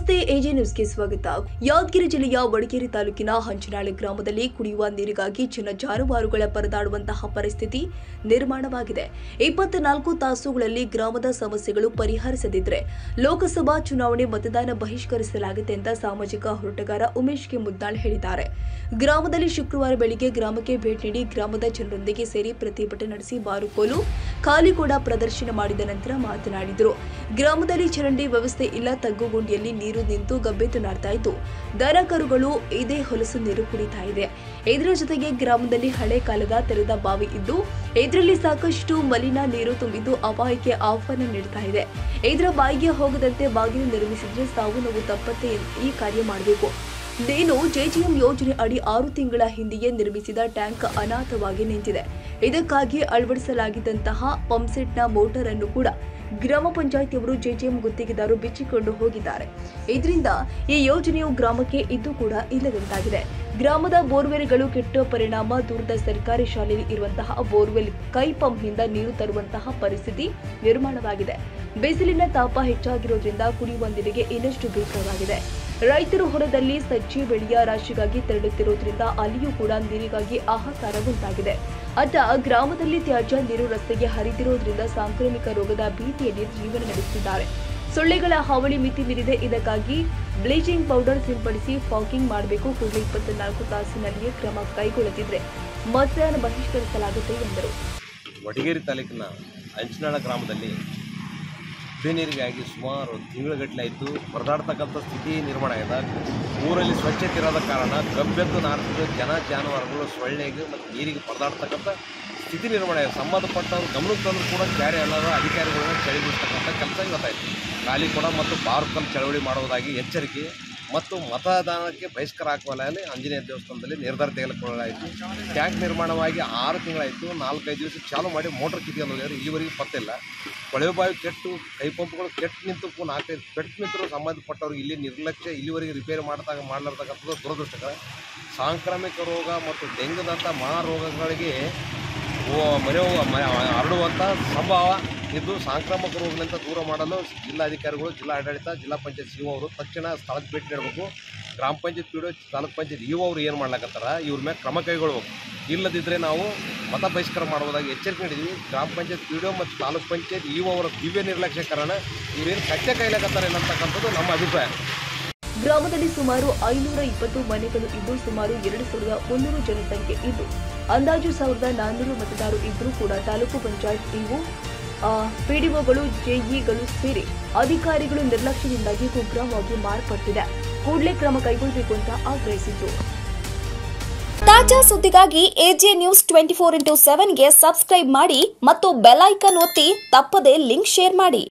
ನಮಸ್ತೆ, ಎಜೆ ನ್ಯೂಸ್ಗೆ ಸ್ವಾಗತ. ಯಾದಗಿರಿ ಜಿಲ್ಲೆಯ ವಡಗೇರಿ ತಾಲೂಕಿನ ಹಂಚನಾಳೆ ಗ್ರಾಮದಲ್ಲಿ ಕುಡಿಯುವ ನೀರಿಗಾಗಿ ಜನ ಜಾನುವಾರುಗಳ ಪರದಾಡುವಂತಹ ಪರಿಸ್ಥಿತಿ ನಿರ್ಮಾಣವಾಗಿದೆ. 24 ತಾಸುಗಳಲ್ಲಿ ಗ್ರಾಮದ ಸಮಸ್ಯೆಗಳು ಪರಿಹರಿಸದಿದ್ದರೆ ಲೋಕಸಭಾ ಚುನಾವಣೆ ಮತದಾನ ಬಹಿಷ್ಕರಿಸಲಾಗಿದೆ ಅಂತ ಸಾಮಾಜಿಕ ಹೋರಾಟಗಾರ ಉಮೇಶ್ ಕೆ ಮುದ್ನಾಳ್ ಹೇಳಿದ್ದಾರೆ. ಗ್ರಾಮದಲ್ಲಿ ಶುಕ್ರವಾರ ಬೆಳಿಗ್ಗೆ ಗ್ರಾಮಕ್ಕೆ ಭೇಟಿ ನೀಡಿ ಗ್ರಾಮದ ಜನರೊಂದಿಗೆ ಸೇರಿ ಪ್ರತಿಭಟನೆ ನಡೆಸಿ ಬಾರುಕೋಲು ಖಾಲಿಕೋಡ ಪ್ರದರ್ಶನ ಮಾಡಿದ ನಂತರ ಮಾತನಾಡಿದರು. ಗ್ರಾಮದಲ್ಲಿ ಚರಂಡಿ ವ್ಯವಸ್ಥೆ ಇಲ್ಲ, ತಗ್ಗುಗುಂಡಿಯಲ್ಲಿ ನೀರು ನಿಂತು ಗಬ್ಬೆದ್ದು ನಾಡ್ತಾ ಇದ್ದು ದನ ಕರುಗಳು ಇದೇ ಹೊಲಸು ನೀರು ಕುಡಿತಾ ಇದೆ. ಇದರ ಜೊತೆಗೆ ಗ್ರಾಮದಲ್ಲಿ ಹಳೆ ಕಾಲದ ತೆರೆದ ಬಾವಿ ಇದ್ದು ಇದರಲ್ಲಿ ಸಾಕಷ್ಟು ಮಲಿನ ನೀರು ತುಂಬಿದ್ದು ಅಪಾಯಕ್ಕೆ ಆಹ್ವಾನ ನೀಡ್ತಾ ಇದೆ. ಇದರ ಬಾಯಿಗೆ ಹೋಗದಂತೆ ಬಾಗಿಲು ನಿರ್ಮಿಸಿದ್ರೆ ಸಾವು ನೋವು ತಪ್ಪತ್ತೆ ಈ ಕಾರ್ಯ ಮಾಡಬೇಕು. ಇದೇನು ಜೆಜಿಎಂ ಯೋಜನೆ ಅಡಿ 6 ತಿಂಗಳ ಹಿಂದೆಯೇ ನಿರ್ಮಿಸಿದ ಟ್ಯಾಂಕ್ ಅನಾಥವಾಗಿ ನಿಂತಿದೆ. ಇದಕ್ಕಾಗಿ ಅಳವಡಿಸಲಾಗಿದ್ದಂತಹ ಪಂಪ್ಸೆಟ್ನ ಮೋಟಾರ್ ಅನ್ನು ಕೂಡ ಗ್ರಾಮ ಪಂಚಾಯಿತಿಯವರು ಜೆಜಿಎಂ ಗುತ್ತಿಗೆದಾರರು ಬಿಚ್ಚಿಕೊಂಡು ಹೋಗಿದ್ದಾರೆ. ಇದರಿಂದ ಈ ಯೋಜನೆಯು ಗ್ರಾಮಕ್ಕೆ ಇದು ಕೂಡ ಇಲ್ಲದಂತಾಗಿದೆ. ಗ್ರಾಮದ ಬೋರ್ವೆಲ್ಗಳು ಕೆಟ್ಟ ಪರಿಣಾಮ ದೂರದ ಸರ್ಕಾರಿ ಶಾಲೆಯಲ್ಲಿ ಇರುವಂತಹ ಬೋರ್ವೆಲ್ ಕೈ ಪಂಪ್ನಿಂದ ನೀರು ತರುವಂತಹ ಪರಿಸ್ಥಿತಿ ನಿರ್ಮಾಣವಾಗಿದೆ. ಬಿಸಿಲಿನ ತಾಪ ಹೆಚ್ಚಾಗಿರೋದ್ರಿಂದ ಕುಡಿಯುವ ನೀರಿಗೆ ಇನ್ನಷ್ಟು ಬೇಕಾಗಿದೆ. ರೈತರು ಹೊಲದಲ್ಲಿ ಸಜ್ಜೆ ಬೆಳೆಯ ರಾಶಿಗಾಗಿ ತೆರಳುತ್ತಿರುವುದರಿಂದ ಅಲ್ಲಿಯೂ ಕೂಡ ನೀರಿಗಾಗಿ ಹಾಹಾಕಾರ ಉಂಟಾಗಿದೆ. ಅತ್ತ ಗ್ರಾಮದಲ್ಲಿ ತ್ಯಾಜ್ಯ ನೀರು ರಸ್ತೆಗೆ ಹರಿದಿರುವುದರಿಂದ ಸಾಂಕ್ರಾಮಿಕ ರೋಗದ ಭೀತಿಯಲ್ಲಿ ಜೀವನ ನಡೆಸುತ್ತಿದ್ದಾರೆ. ಸೊಳ್ಳೆಗಳ ಹಾವಳಿ ಮಿತಿ ಮೀರಿದೆ. ಇದಕ್ಕಾಗಿ ಬ್ಲೀಚಿಂಗ್ ಪೌಡರ್ ಸಿಂಪಡಿಸಿ ಫಾಗಿಂಗ್ ಮಾಡಬೇಕು. ಕೂಡಲೇ 24 ತಾಸಿನಲ್ಲಿಯೇ ಕ್ರಮ ಕೈಗೊಳ್ಳದಿದ್ದರೆ ಮತದಾನ ಬಹಿಷ್ಕರಿಸಲಾಗುತ್ತೆ ಎಂದರು. ವಡಗೇರಿ ತಾಲೂಕಿನ ಹಂಚನಾಳ ಗ್ರಾಮದಲ್ಲಿ ಕುಡಿಯ ನೀರಿಗಾಗಿ ಸುಮಾರು ತಿಂಗಳುಗಟ್ಟಲೆ ಆಯಿತು ಪರದಾಡ್ತಕ್ಕಂಥ ಸ್ಥಿತಿ ನಿರ್ಮಾಣ ಆಗಿದೆ. ಊರಲ್ಲಿ ಸ್ವಚ್ಛತೆ ಇರೋದ ಕಾರಣ ಗಬ್ಬೆದ್ದು ನಾರ್ತಿದ್ದು ಜಾನುವಾರುಗಳು ಸೊಳ್ಳೆಗೆ ಮತ್ತು ನೀರಿಗೆ ಪರದಾಡ್ತಕ್ಕಂಥ ಸ್ಥಿತಿ ನಿರ್ಮಾಣ ಆಗಿದೆ. ಸಂಬಂಧಪಟ್ಟವರು ಗಮನಕ್ಕೆ ತಂದರೂ ಕೂಡ ಕ್ಯಾರೆ ಎಲ್ಲರೂ ಅಧಿಕಾರಿಗಳನ್ನ ಚಳಿಗೊಳಿಸ್ತಕ್ಕಂಥ ಕೆಲಸ ಇವತ್ತಾಯಿತು. ಖಾಲಿಕೋಡ ಮತ್ತು ಬಾರುಕಲ್ ಚಳವಳಿ ಮಾಡುವುದಾಗಿ ಎಚ್ಚರಿಕೆ ಮತ್ತು ಮತದಾನಕ್ಕೆ ಬಹಿಷ್ಕಾರ ಹಾಕುವಲ್ಲಿ ಆಂಜನೇಯ ದೇವಸ್ಥಾನದಲ್ಲಿ ನಿರ್ಧಾರ ತೆಗೆದುಕೊಳ್ಳಲಾಯಿತು. ಟ್ಯಾಂಕ್ ನಿರ್ಮಾಣವಾಗಿ 6 ತಿಂಗಳಾಯಿತು. 4-5 ದಿವಸ ಚಾಲು ಮಾಡಿ ಮೋಟರ್ ಕಿತ್ಕೊಂಡು ಇಲ್ಲಿವರೆಗೂ ಪತ್ತಿಲ್ಲ. ಕೊಳವೆ ಬಾವಿ ಕೆಟ್ಟು ಕೈ ಪಂಪ್ಗಳು ಕೆಟ್ಟು ನಿಂತು 4-5 ಕೆಟ್ಟು ನಿಂತರೂ ಸಂಬಂಧಪಟ್ಟವ್ರಿಗೆ ಇಲ್ಲಿ ನಿರ್ಲಕ್ಷ್ಯ ಇಲ್ಲಿವರೆಗೆ ರಿಪೇರಿ ಮಾಡಲಾರ್ತಕ್ಕಂಥದ್ದು ದುರದೃಷ್ಟಕರ. ಸಾಂಕ್ರಾಮಿಕ ರೋಗ ಮತ್ತು ಡೆಂಗ್ಯೂದಂಥ ಮಹಾರೋಗಗಳಿಗೆ ಹರಡುವಂಥ ಸಂಭವ ಇದು. ಸಾಂಕ್ರಾಮಿಕ ರೋಗಗಳಿಂದ ದೂರ ಮಾಡಲು ಜಿಲ್ಲಾಧಿಕಾರಿಗಳು, ಜಿಲ್ಲಾ ಆಡಳಿತ, ಜಿಲ್ಲಾ ಪಂಚಾಯತ್ ಸಿಒ ಅವರು ತಕ್ಷಣ ಸ್ಥಳಕ್ಕೆ ಭೇಟಿ ನೀಡಬೇಕು. ಗ್ರಾಮ ಪಂಚಾಯತ್ ಪಿಡಿಒ, ತಾಲೂಕ್ ಪಂಚಾಯತ್ ಇಒ ಅವರು ಏನು ಮಾಡ್ಲಕತ್ತಾರ ಇವ್ರ ಮೇಲೆ ಕ್ರಮ ಕೈಗೊಳ್ಬೇಕು. ಇಲ್ಲದಿದ್ದರೆ ನಾವು ಮತ ಬಹಿಷ್ಕಾರ ಮಾಡುವುದಾಗಿ ಎಚ್ಚರಿಕೆ ನೀಡಿದ್ವಿ. ಗ್ರಾಮ ಪಂಚಾಯತ್ ಪಿಡಿಒ ಮತ್ತು ತಾಲೂಕ್ ಪಂಚಾಯತ್ ಇಒ ಅವರ ದಿವ್ಯ ನಿರ್ಲಕ್ಷ್ಯ ಕಾರಣ ಇವರೇನು ಕಟ್ಟೆ ಕೈಲಾಕತ್ತಾರೆ ಅನ್ನತಕ್ಕಂಥದ್ದು ನಮ್ಮ ಅಭಿಪ್ರಾಯ. ಗ್ರಾಮದಲ್ಲಿ ಸುಮಾರು 520 ಮನೆಗಳು ಇದ್ದು ಸುಮಾರು 2300 ಜನಸಂಖ್ಯೆ ಇದ್ದು ಅಂದಾಜು 1400 ಮತದಾರರು ಇದ್ರೂ ಕೂಡ ತಾಲೂಕು ಪಂಚಾಯತ್ ಇವು ಪಿಡಿಒಗಳು, ಜೆಇಗಳು ಸೇರಿ ಅಧಿಕಾರಿಗಳು ನಿರ್ಲಕ್ಷ್ಯದಿಂದಾಗಿ ಕುಗ್ರಾಮವಾಗಿ ಮಾರ್ಪಟ್ಟಿದೆ. ಕೂಡಲೇ ಕ್ರಮ ಕೈಗೊಳ್ಳಬೇಕು ಅಂತ ಆಗ್ರಹಿಸಿದ್ರು. ತಾಜಾ ಸುದ್ದಿಗಾಗಿ ಎಜೆ ನ್ಯೂಸ್ 24x7ಗೆ ಸಬ್ಸ್ಕ್ರೈಬ್ ಮಾಡಿ ಮತ್ತು ಬೆಲ್ ಐಕಾನ್ ಒತ್ತಿ ತಪ್ಪದೇ ಲಿಂಕ್ ಶೇರ್ ಮಾಡಿ.